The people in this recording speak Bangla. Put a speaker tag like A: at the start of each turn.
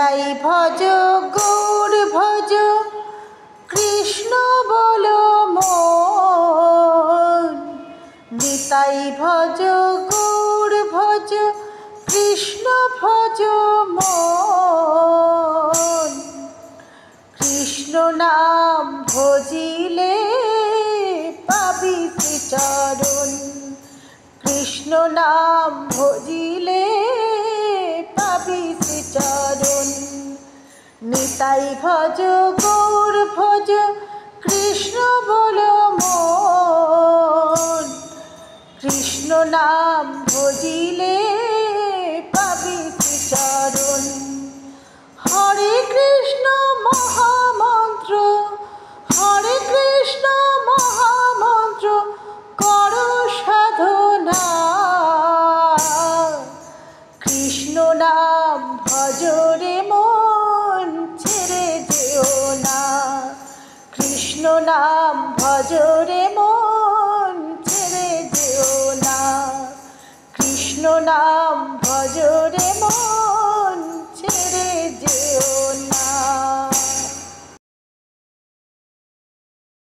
A: নিতাই ভজ গৌর ভজ কৃষ্ণ বলো মন। নিতাই ভজ গৌর ভজ কৃষ্ণ ভজ মন। কৃষ্ণ নাম ভজিলে পাবি শ্রীচরণ। কৃষ্ণ নাম ভজিলে পাবি শ্রীচরণ। নিতাই ভজ গৌর ভজ কৃষ্ণ বলো মন। কৃষ্ণ নাম ভজিলে পাবি শ্রীচরণ। হরে কৃষ্ণ মহামন্ত্র, হরে কৃষ্ণ মহামন্ত্র কর সাধনা। কৃষ্ণ নাম ভজরে মন ছেড়ে যেও না। কৃষ্ণ নাম ভজরে মন ছেড়ে যেও না। কৃষ্ণ নাম ভজরে মন ছেড়ে